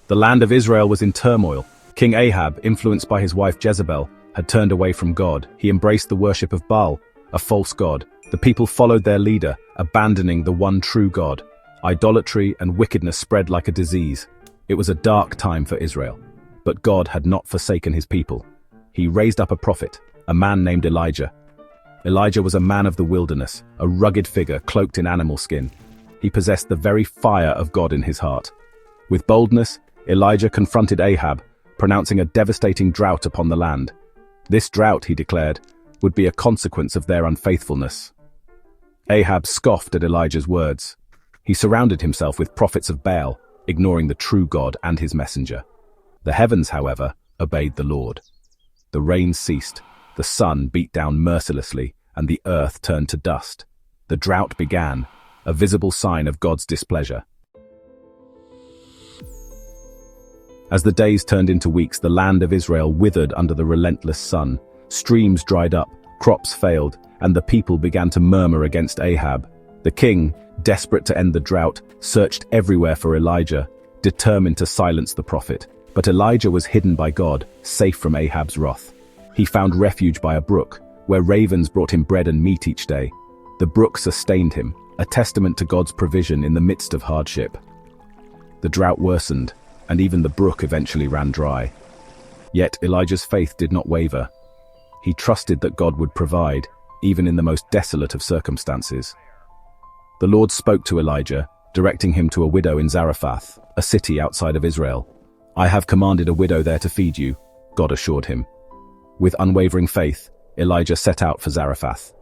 The land of Israel was in turmoil. King Ahab, influenced by his wife Jezebel, had turned away from God. He embraced the worship of Baal, a false god. The people followed their leader, abandoning the one true God. Idolatry and wickedness spread like a disease. It was a dark time for Israel. But God had not forsaken his people. He raised up a prophet, a man named Elijah. Elijah was a man of the wilderness, a rugged figure cloaked in animal skin. He possessed the very fire of God in his heart. With boldness, Elijah confronted Ahab, pronouncing a devastating drought upon the land. This drought, he declared, would be a consequence of their unfaithfulness. Ahab scoffed at Elijah's words. He surrounded himself with prophets of Baal, ignoring the true God and his messenger. The heavens, however, obeyed the Lord. The rain ceased, the sun beat down mercilessly, and the earth turned to dust. The drought began, a visible sign of God's displeasure. As the days turned into weeks, the land of Israel withered under the relentless sun. Streams dried up, crops failed, and the people began to murmur against Ahab. The king, desperate to end the drought, searched everywhere for Elijah, determined to silence the prophet. But Elijah was hidden by God, safe from Ahab's wrath. He found refuge by a brook, where ravens brought him bread and meat each day. The brook sustained him, a testament to God's provision in the midst of hardship. The drought worsened, and even the brook eventually ran dry. Yet Elijah's faith did not waver. He trusted that God would provide, even in the most desolate of circumstances. The Lord spoke to Elijah, directing him to a widow in Zarephath, a city outside of Israel. "I have commanded a widow there to feed you," God assured him. With unwavering faith, Elijah set out for Zarephath.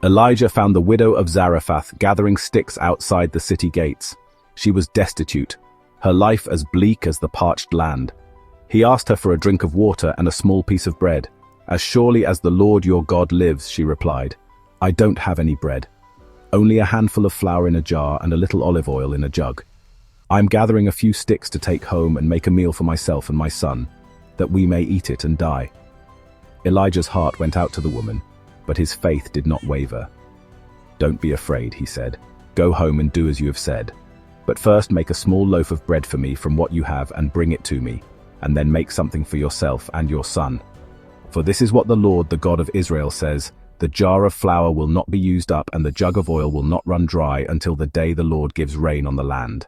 Elijah found the widow of Zarephath gathering sticks outside the city gates. She was destitute, her life as bleak as the parched land. He asked her for a drink of water and a small piece of bread. "As surely as the Lord your God lives," she replied, "I don't have any bread. Only a handful of flour in a jar and a little olive oil in a jug. I'm gathering a few sticks to take home and make a meal for myself and my son, that we may eat it and die." Elijah's heart went out to the woman, but his faith did not waver. "Don't be afraid," he said. "Go home and do as you have said. But first make a small loaf of bread for me from what you have and bring it to me, and then make something for yourself and your son. For this is what the Lord, the God of Israel, says: the jar of flour will not be used up and the jug of oil will not run dry until the day the Lord gives rain on the land."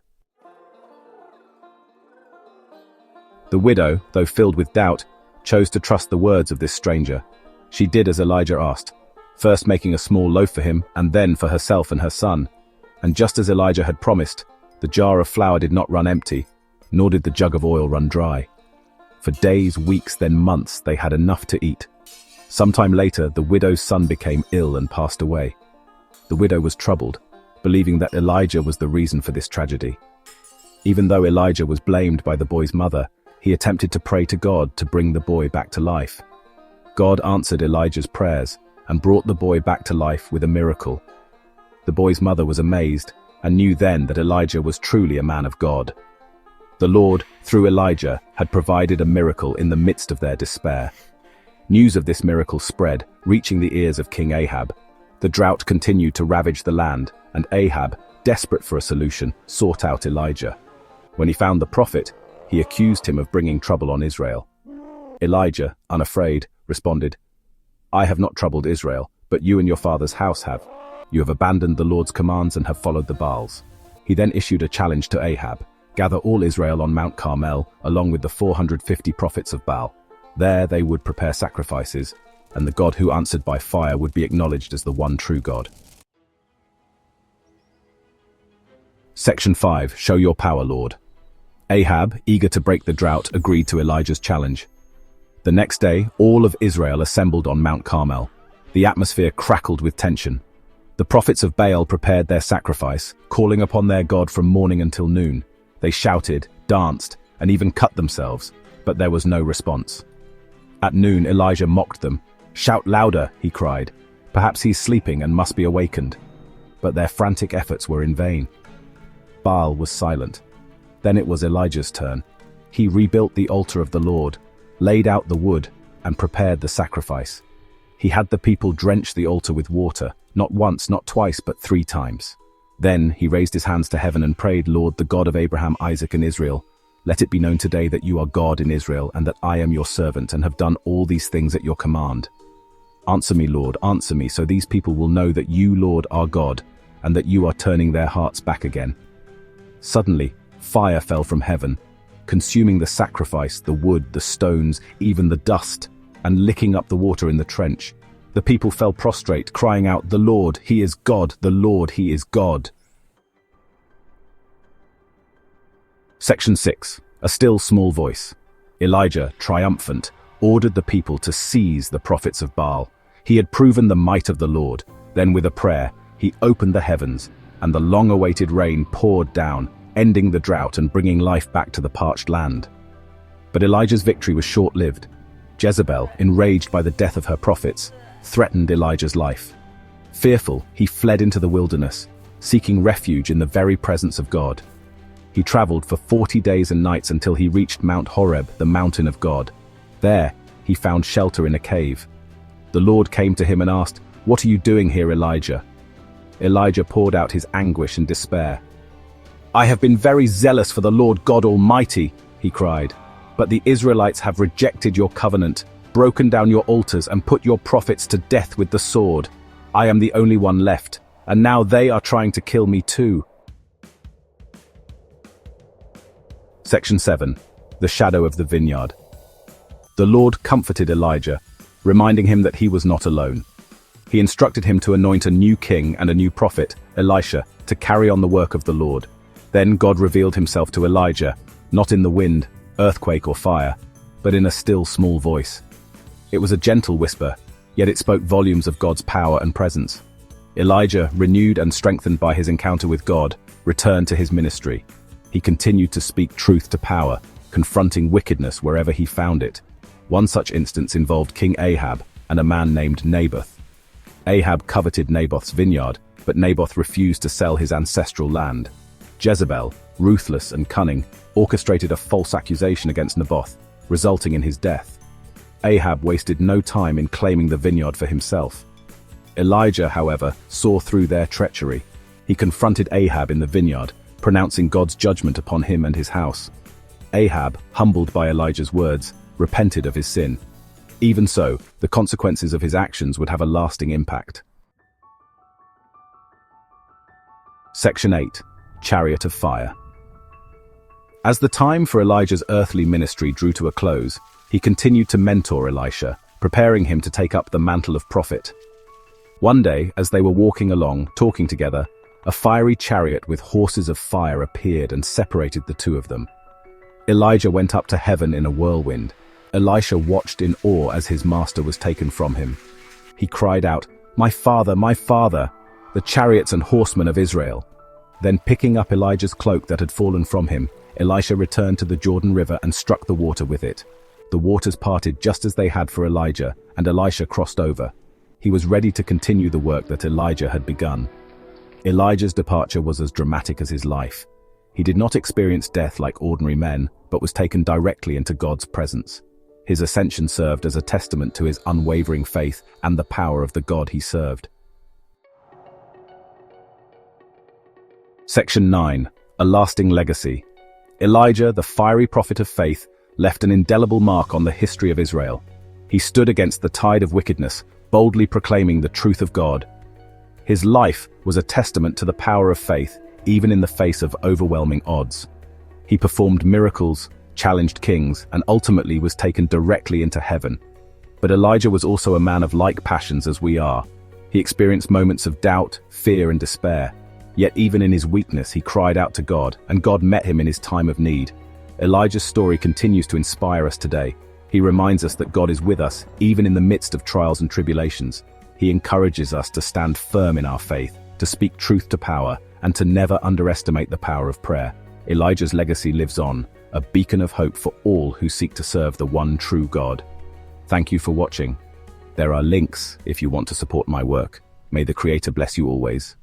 The widow, though filled with doubt, chose to trust the words of this stranger. She did as Elijah asked, first making a small loaf for him and then for herself and her son. And just as Elijah had promised, the jar of flour did not run empty, nor did the jug of oil run dry. For days, weeks, then months, they had enough to eat. Sometime later, the widow's son became ill and passed away. The widow was troubled, believing that Elijah was the reason for this tragedy. Even though Elijah was blamed by the boy's mother, he attempted to pray to God to bring the boy back to life. God answered Elijah's prayers and brought the boy back to life with a miracle. The boy's mother was amazed and knew then that Elijah was truly a man of God. The Lord, through Elijah, had provided a miracle in the midst of their despair. News of this miracle spread, reaching the ears of King Ahab. The drought continued to ravage the land, and Ahab, desperate for a solution, sought out Elijah. When he found the prophet, he accused him of bringing trouble on Israel. Elijah, unafraid, responded, "I have not troubled Israel, but you and your father's house have. You have abandoned the Lord's commands and have followed the Baals." He then issued a challenge to Ahab: gather all Israel on Mount Carmel, along with the 450 prophets of Baal. There they would prepare sacrifices, and the God who answered by fire would be acknowledged as the one true God. Section 5. Show your power, Lord. Ahab, eager to break the drought, agreed to Elijah's challenge. The next day, all of Israel assembled on Mount Carmel. The atmosphere crackled with tension. The prophets of Baal prepared their sacrifice, calling upon their God from morning until noon. They shouted, danced, and even cut themselves, but there was no response. At noon, Elijah mocked them. "Shout louder," he cried. "Perhaps he's sleeping and must be awakened." But their frantic efforts were in vain. Baal was silent. Then it was Elijah's turn. He rebuilt the altar of the Lord, laid out the wood, and prepared the sacrifice. He had the people drench the altar with water, not once, not twice, but 3 times. Then he raised his hands to heaven and prayed, "Lord, the God of Abraham, Isaac, and Israel, let it be known today that you are God in Israel, and that I am your servant and have done all these things at your command. Answer me, Lord, answer me, so these people will know that you, Lord, are God, and that you are turning their hearts back again." Suddenly, fire fell from heaven, consuming the sacrifice, the wood, the stones, even the dust, and licking up the water in the trench. The people fell prostrate, crying out, "The Lord, He is God, the Lord, He is God." Section 6. A still small voice. Elijah, triumphant, ordered the people to seize the prophets of Baal. He had proven the might of the Lord. Then with a prayer, he opened the heavens, and the long-awaited rain poured down, ending the drought and bringing life back to the parched land. But Elijah's victory was short-lived. Jezebel, enraged by the death of her prophets, threatened Elijah's life. Fearful, he fled into the wilderness, seeking refuge in the very presence of God. He traveled for 40 days and nights until he reached Mount Horeb, the mountain of God. There, he found shelter in a cave. The Lord came to him and asked, "What are you doing here, Elijah?" Elijah poured out his anguish and despair. "I have been very zealous for the Lord God Almighty," he cried, "but the Israelites have rejected your covenant, broken down your altars, and put your prophets to death with the sword. I am the only one left, and now they are trying to kill me too." Section 7. The Shadow of the Vineyard. The Lord comforted Elijah, reminding him that he was not alone. He instructed him to anoint a new king and a new prophet, Elisha, to carry on the work of the Lord. Then God revealed himself to Elijah, not in the wind, earthquake, or fire, but in a still small voice. It was a gentle whisper, yet it spoke volumes of God's power and presence. Elijah, renewed and strengthened by his encounter with God, returned to his ministry. He continued to speak truth to power, confronting wickedness wherever he found it. One such instance involved King Ahab and a man named Naboth. Ahab coveted Naboth's vineyard, but Naboth refused to sell his ancestral land. Jezebel, ruthless and cunning, orchestrated a false accusation against Naboth, resulting in his death. Ahab wasted no time in claiming the vineyard for himself. Elijah, however, saw through their treachery. He confronted Ahab in the vineyard, pronouncing God's judgment upon him and his house. Ahab, humbled by Elijah's words, repented of his sin. Even so, the consequences of his actions would have a lasting impact. Section 8. Chariot of Fire. As the time for Elijah's earthly ministry drew to a close, he continued to mentor Elisha, preparing him to take up the mantle of prophet. One day, as they were walking along, talking together, a fiery chariot with horses of fire appeared and separated the two of them. Elijah went up to heaven in a whirlwind. Elisha watched in awe as his master was taken from him. He cried out, my father, the chariots and horsemen of Israel." Then picking up Elijah's cloak that had fallen from him, Elisha returned to the Jordan River and struck the water with it. The waters parted just as they had for Elijah, and Elisha crossed over. He was ready to continue the work that Elijah had begun. Elijah's departure was as dramatic as his life. He did not experience death like ordinary men, but was taken directly into God's presence. His ascension served as a testament to his unwavering faith and the power of the God he served. Section 9. A Lasting Legacy. Elijah, the fiery prophet of faith, left an indelible mark on the history of Israel. He stood against the tide of wickedness, boldly proclaiming the truth of God. His life was a testament to the power of faith, even in the face of overwhelming odds. He performed miracles, challenged kings, and ultimately was taken directly into heaven. But Elijah was also a man of like passions as we are. He experienced moments of doubt, fear, and despair. Yet even in his weakness, he cried out to God, and God met him in his time of need. Elijah's story continues to inspire us today. He reminds us that God is with us, even in the midst of trials and tribulations. He encourages us to stand firm in our faith, to speak truth to power, and to never underestimate the power of prayer. Elijah's legacy lives on, a beacon of hope for all who seek to serve the one true God. Thank you for watching. There are links if you want to support my work. May the Creator bless you always.